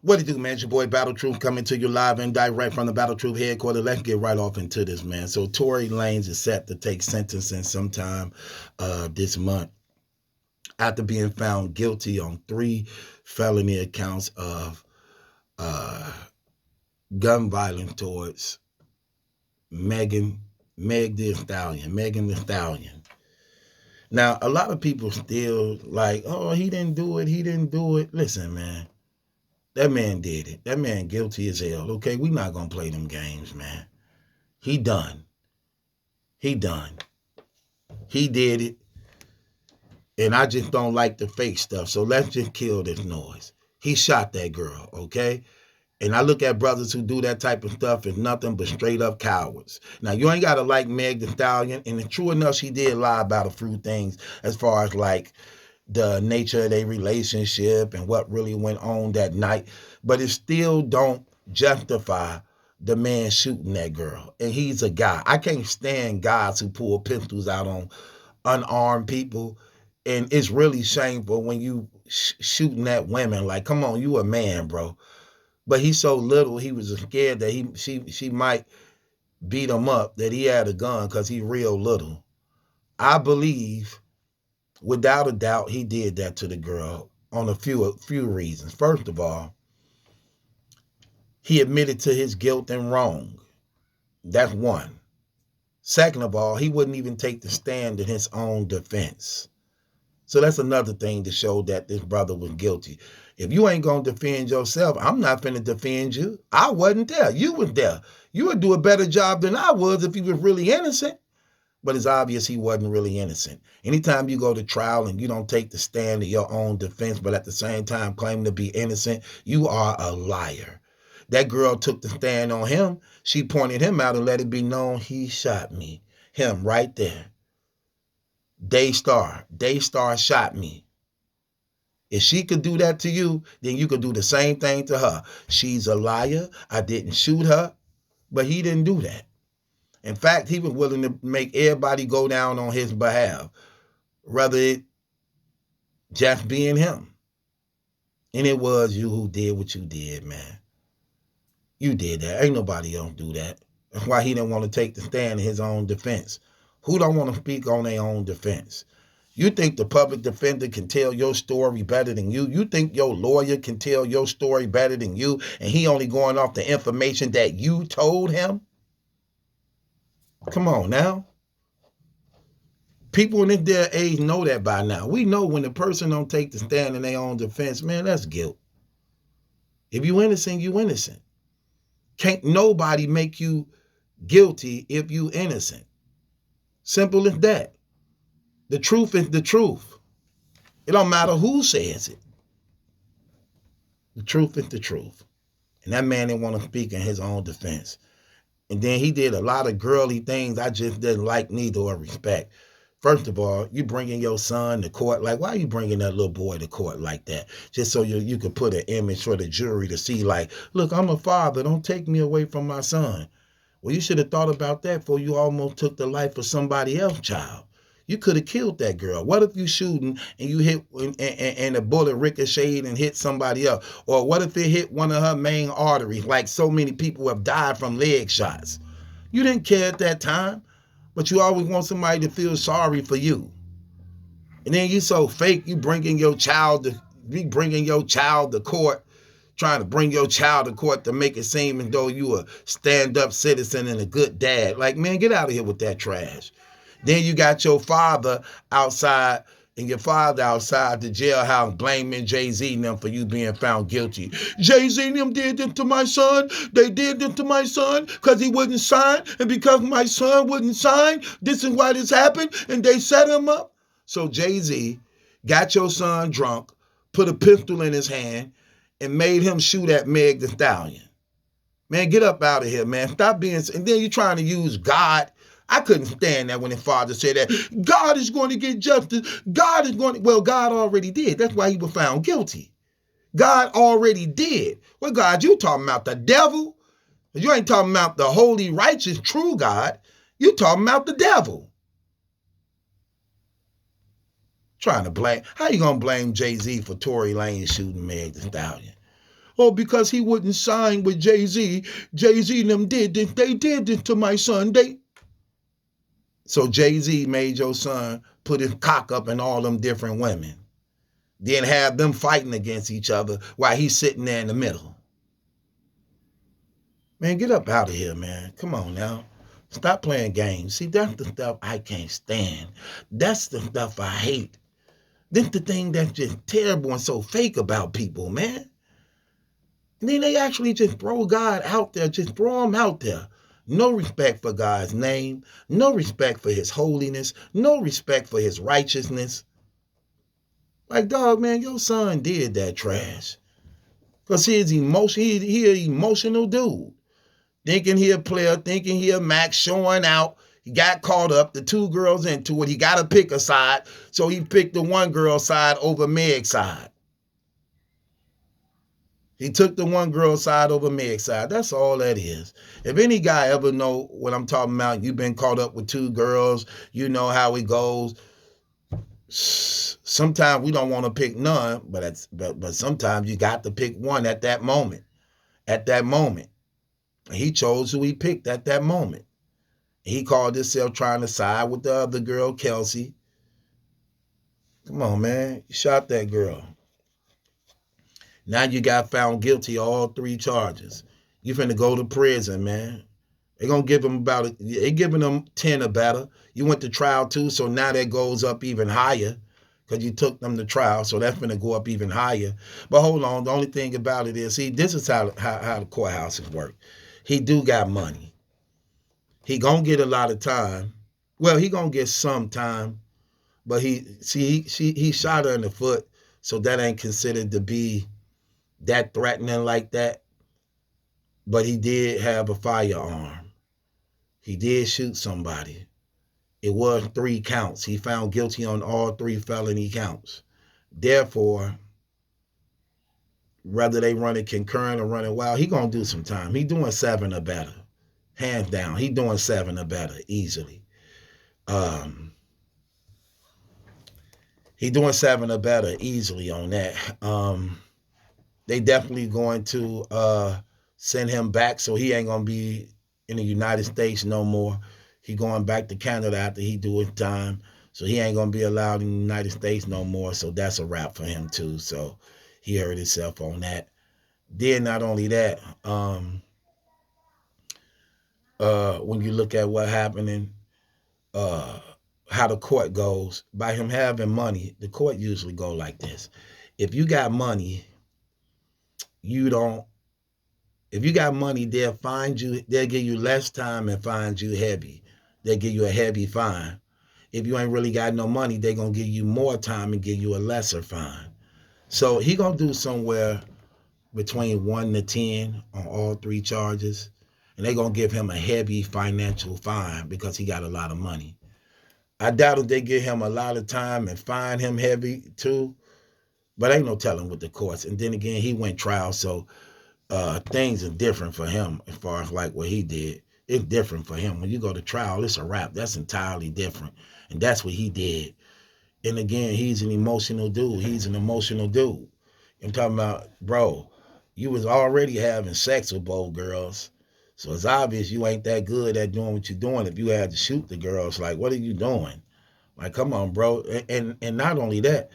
What it do, man? It's your boy Battle Truth coming to you live and direct from the Battle Truth headquarters. Let's get right off into this, man. So Tory Lanez is set to take sentencing sometime this month after being found guilty on 3 felony accounts of uh, gun violence towards Megan Thee Stallion. Now, a lot of people still like, oh, he didn't do it. He didn't do it. Listen, man. That man did it. That man guilty as hell. Okay, we not gonna play them games, man. He done. He done. He did it. And I just don't like the fake stuff. So let's just kill this noise. He shot that girl, okay? And I look at brothers who do that type of stuff as nothing but straight up cowards. Now, you ain't got to like Meg Thee Stallion. And true enough, she did lie about a few things as far as like the nature of their relationship and what really went on that night. But it still don't justify the man shooting that girl. And he's a guy. I can't stand guys who pull pistols out on unarmed people. And it's really shameful when you shooting at women. Like, come on, you a man, bro. But he's so little, he was scared that she might beat him up, that he had a gun because he's real little. I believe, without a doubt, he did that to the girl on a few reasons. First of all, he admitted to his guilt and wrong. That's one. Second of all, he wouldn't even take the stand in his own defense. So that's another thing to show that this brother was guilty. If you ain't going to defend yourself, I'm not finna defend you. I wasn't there. You was there. You would do a better job than I was if you was really innocent. But it's obvious he wasn't really innocent. Anytime you go to trial and you don't take the stand in your own defense, but at the same time claim to be innocent, you are a liar. That girl took the stand on him. She pointed him out and let it be known he shot me. Him right there. Daystar shot me. If she could do that to you, then you could do the same thing to her. She's a liar. I didn't shoot her, but he didn't do that. In fact, he was willing to make everybody go down on his behalf, rather it just being him. And it was you who did what you did, man. You did that. Ain't nobody else do that. That's why he didn't want to take the stand in his own defense. Who don't want to speak on their own defense? You think the public defender can tell your story better than you? You think your lawyer can tell your story better than you, and he only going off the information that you told him? Come on now. People in this day and age know that by now. We know when the person don't take the stand in their own defense, man, that's guilt. If you innocent, you innocent. Can't nobody make you guilty if you innocent. Simple as that. The truth is the truth. It don't matter who says it. The truth is the truth. And that man didn't want to speak in his own defense. And then he did a lot of girly things I just didn't like, neither or respect. First of all, you bringing your son to court. Like, why are you bringing that little boy to court like that? Just so you could put an image for the jury to see, like, look, I'm a father. Don't take me away from my son. Well, you should have thought about that before you almost took the life of somebody else's child. You could have killed that girl. What if you shooting and you hit and the bullet ricocheted and hit somebody else? Or what if it hit one of her main arteries, like so many people have died from leg shots? You didn't care at that time, but you always want somebody to feel sorry for you. And then you so fake, you bringing your child to court, trying to bring your child to court to make it seem as though you a stand-up citizen and a good dad. Like, man, get out of here with that trash. Then you got your father outside, and your father outside the jailhouse blaming Jay-Z and them for you being found guilty. Jay-Z and them did this to my son. They did this to my son because he wouldn't sign. And because my son wouldn't sign, this is why this happened. And they set him up. So Jay-Z got your son drunk, put a pistol in his hand, and made him shoot at Meg Thee Stallion. Man, get up out of here, man. Stop being... And then you're trying to use God. I couldn't stand that when his father said that. God is going to get justice. God is going to... Well, God already did. That's why he was found guilty. God already did. Well, God, you talking about the devil? You ain't talking about the holy, righteous, true God. You talking about the devil. Trying to blame... How you going to blame Jay-Z for Tory Lanez shooting Meg Thee Stallion? Oh, because he wouldn't sign with Jay-Z. Jay-Z and them did this. They did this to my son. So Jay-Z made your son put his cock up in all them different women. Then have them fighting against each other while he's sitting there in the middle. Man, get up out of here, man. Come on now. Stop playing games. See, that's the stuff I can't stand. That's the stuff I hate. That's the thing that's just terrible and so fake about people, man. And then they actually just throw God out there, just throw him out there. No respect for God's name, no respect for his holiness, no respect for his righteousness. Like, dog, man, your son did that trash. Because he an emotional dude. Thinking he a player, thinking he a max, showing out. He got caught up, the two girls into it. He got to pick a side, so he picked the one girl's side over Meg's side. He took the one girl's side over Meg's side. That's all that is. If any guy ever know what I'm talking about, you've been caught up with two girls, you know how it goes. Sometimes we don't want to pick none, but sometimes you got to pick one at that moment. At that moment. He chose who he picked at that moment. He called himself trying to side with the other girl, Kelsey. Come on, man. You shot that girl. Now you got found guilty of all three charges. You finna go to prison, man. They're gonna give him they're giving him 10 or better. You went to trial too, so now that goes up even higher because you took them to trial, so that's gonna go up even higher. But hold on, the only thing about it is, see, this is how the courthouses work. He do got money. He gonna get a lot of time. Well, he gonna get some time, but he shot her in the foot, so that ain't considered to be that threatening like that. But he did have a firearm. He did shoot somebody. It was 3 counts. He found guilty on all 3 felony counts. Therefore, whether they run it concurrent or run it wild, he gonna do some time. He doing 7 or better. Hands down. He doing 7 or better easily. He doing 7 or better easily on that. They definitely going to send him back, so he ain't gonna be in the United States no more. He going back to Canada after he do his time, so he ain't gonna be allowed in the United States no more. So that's a wrap for him too. So he hurt himself on that. Then not only that, when you look at what happened how the court goes, by him having money, the court usually go like this. If you got money, if you got money, they'll give you less time and find you heavy. They'll give you a heavy fine. If you ain't really got no money, they're going to give you more time and give you a lesser fine. So he going to do somewhere between 1 to 10 on all 3 charges. And they're going to give him a heavy financial fine because he got a lot of money. I doubt if they give him a lot of time and fine him heavy too. But ain't no telling with the courts. And then again, he went trial, so things are different for him as far as like what he did. It's different for him. When you go to trial, it's a wrap. That's entirely different. And that's what he did. And again, he's an emotional dude. I'm talking about, bro, you was already having sex with both girls. So it's obvious you ain't that good at doing what you're doing if you had to shoot the girls. Like, what are you doing? Like, come on, bro. And not only that,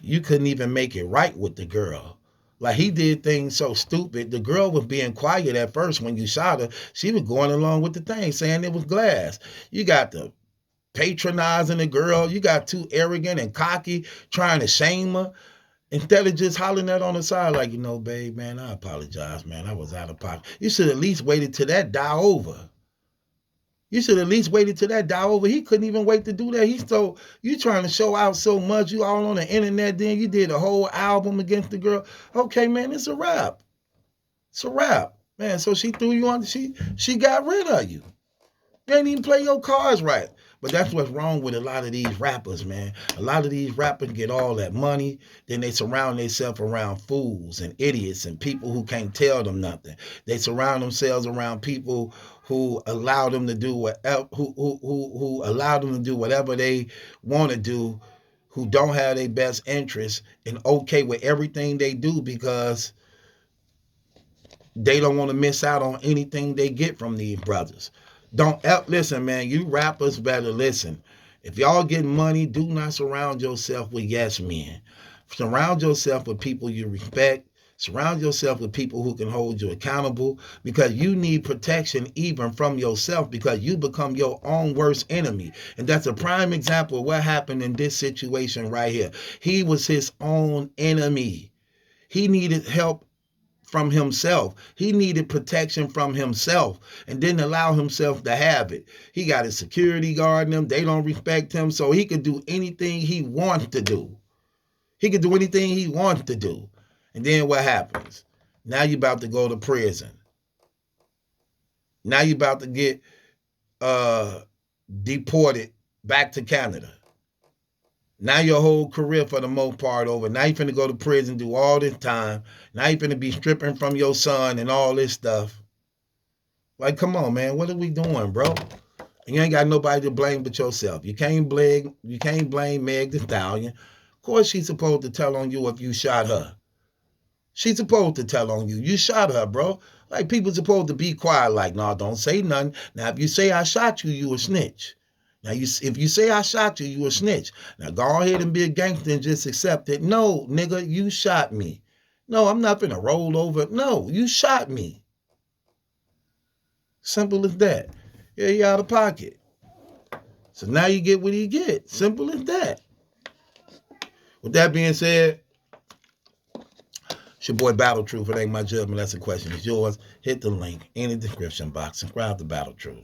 you couldn't even make it right with the girl. Like, he did things so stupid. The girl was being quiet at first when you shot her. She was going along with the thing, saying it was glass. You got the patronizing the girl. You got too arrogant and cocky, trying to shame her. Instead of just hollering that on the side, like, babe, man, I apologize, man. I was out of pocket. You should at least waited till that die over. He couldn't even wait to do that. You trying to show out so much. You all on the internet. Then you did a whole album against the girl. Okay, man, it's a wrap. Man. So she threw you on. She got rid of you. You ain't even play your cards right. But that's what's wrong with a lot of these rappers, man. A lot of these rappers get all that money, then they surround themselves around fools and idiots and people who can't tell them nothing. They surround themselves around people who allow them to do whatever, who allow them to do whatever they want to do, who don't have their best interests and okay with everything they do because They don't want to miss out on anything they get from these brothers. Don't listen, man. You rappers better listen. If y'all getting money, do not surround yourself with yes men. Surround yourself with people you respect. Surround yourself with people who can hold you accountable, because you need protection even from yourself, because you become your own worst enemy. And that's a prime example of what happened in this situation right here. He was his own enemy. He needed help from himself. He needed protection from himself and didn't allow himself to have it. He got his security guarding him. They don't respect him, so he could do anything he wants to do. He could do anything he wants to do. And then what happens? Now you about to go to prison. Now you about to get deported back to Canada. Now your whole career for the most part over. Now you finna go to prison, do all this time. Now you finna be stripping from your son and all this stuff. Like, come on, man. What are we doing, bro? And you ain't got nobody to blame but yourself. You can't blame Meg Thee Stallion. Of course she's supposed to tell on you if you shot her. She's supposed to tell on you. You shot her, bro. Like, people supposed to be quiet, like, no, don't say nothing. Now, if you say I shot you, you a snitch. Now, if you say I shot you, you a snitch. Now, go ahead and be a gangster and just accept it. No, nigga, you shot me. No, I'm not finna roll over. No, you shot me. Simple as that. Yeah, you out of pocket. So now you get what you get. Simple as that. With that being said, it's your boy Battle Truth. It ain't my judgment. That's a question. It's yours. Hit the link in the description box. Subscribe to Battle Truth.